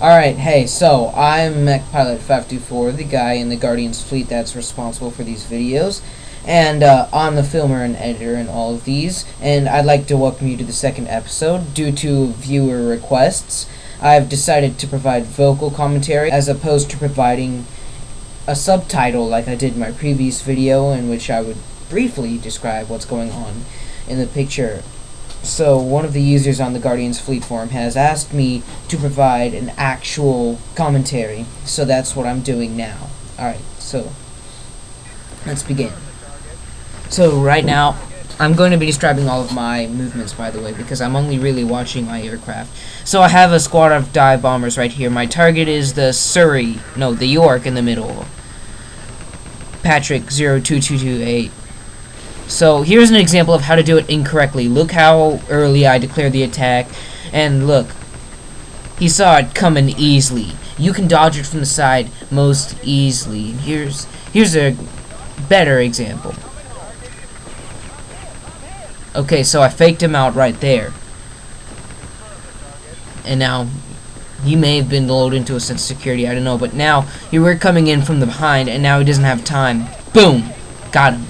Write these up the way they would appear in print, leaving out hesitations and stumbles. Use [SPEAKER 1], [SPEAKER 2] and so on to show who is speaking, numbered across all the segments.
[SPEAKER 1] Alright, hey, so I'm Mech Pilot 524, the guy in the Guardian's fleet that's responsible for these videos, and I'm the filmer and editor in all of these, and I'd like to welcome you to the second episode. Due to viewer requests, I've decided to provide vocal commentary as opposed to providing a subtitle like I did in my previous video, in which I would briefly describe what's going on in the picture. So one of the users on the Guardian's Fleet forum has asked me to provide an actual commentary, so that's what I'm doing now. Alright, so let's begin. So right now, I'm going to be describing all of my movements, by the way, because I'm only really watching my aircraft. So I have a squad of dive bombers right here. My target is the the York in the middle. Patrick 02228. So here's an example of how to do it incorrectly. Look how early I declared the attack, and look, he saw it coming easily. You can dodge it from the side most easily. Here's a better example. Okay, so I faked him out right there, and now he may have been lulled into a sense of security, I don't know, but now we're coming in from the behind, and now he doesn't have time. Boom! Got him.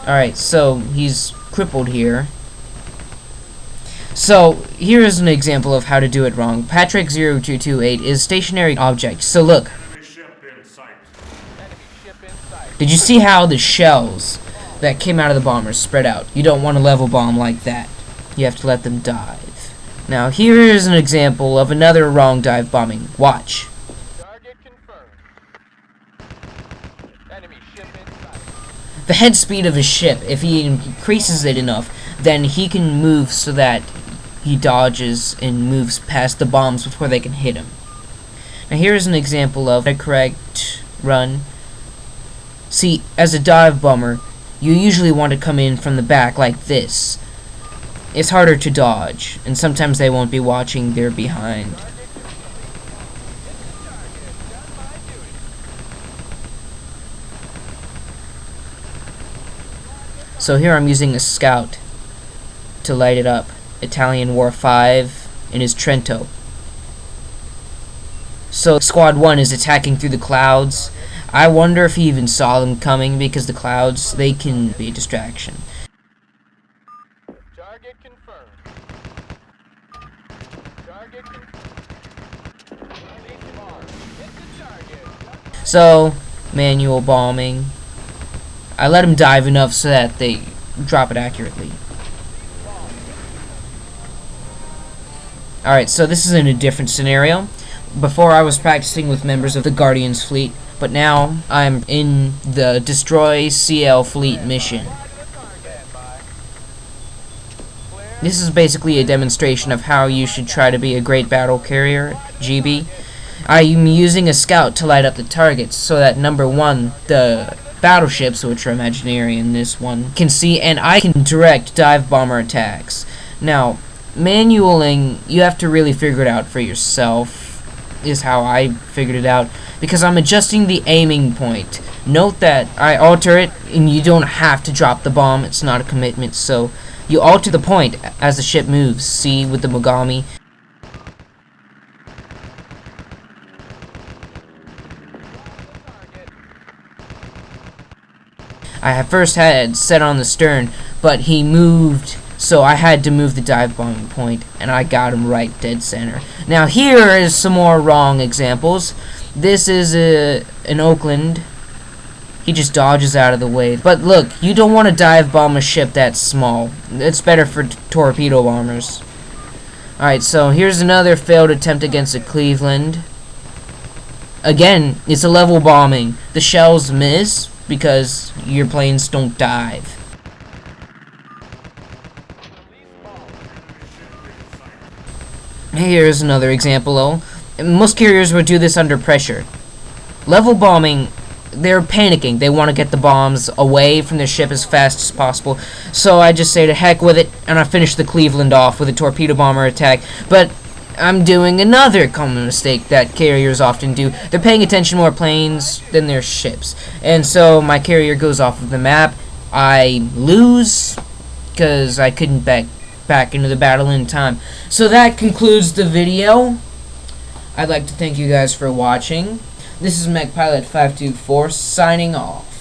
[SPEAKER 1] Alright, so he's crippled here. So here's an example of how to do it wrong. Patrick 0228 is stationary object. So look. Did you see how the shells that came out of the bomber spread out? You don't want to level bomb like that. You have to let them dive. Now here is an example of another wrong dive bombing. Watch. The head speed of his ship, if he increases it enough, then he can move so that he dodges and moves past the bombs before they can hit him. Now here's an example of a correct run. See, as a dive bomber, you usually want to come in from the back like this. It's harder to dodge, and sometimes they won't be watching, they're behind. So here I'm using a scout to light it up. Italian War 5 in his Trento. So Squad 1 is attacking through the clouds. I wonder if he even saw them coming, because the clouds, they can be a distraction. Target confirmed. Target confirmed. So, manual bombing. I let him dive enough so that they drop it accurately. Alright, so this is in a different scenario. Before I was practicing with members of the Guardian's fleet, but now I'm in the Destroy CL fleet mission. This is basically a demonstration of how you should try to be a great battle carrier, GB. I am using a scout to light up the targets so that number one, the battleships, which are imaginary in this one, can see, and I can direct dive bomber attacks. Now, manualing, you have to really figure it out for yourself, is how I figured it out, because I'm adjusting the aiming point. Note that I alter it, and you don't have to drop the bomb, it's not a commitment, so you alter the point as the ship moves. See, with the Mogami. I first had set on the stern, but he moved, so I had to move the dive bombing point, and I got him right dead center. Now here is some more wrong examples. This is in Oakland. He just dodges out of the way. But look, you don't want to dive bomb a ship that small. It's better for torpedo bombers. Alright, so here's another failed attempt against a Cleveland. Again, it's a level bombing. The shells miss because your planes don't dive. Here's another example though. Most carriers would do this under pressure. Level bombing, they're panicking. They want to get the bombs away from their ship as fast as possible. So I just say to heck with it, and I finish the Cleveland off with a torpedo bomber attack. But I'm doing another common mistake that carriers often do. They're paying attention more planes than their ships. And so my carrier goes off of the map. I lose because I couldn't back into the battle in time. So that concludes the video. I'd like to thank you guys for watching. This is MechPilot524 signing off.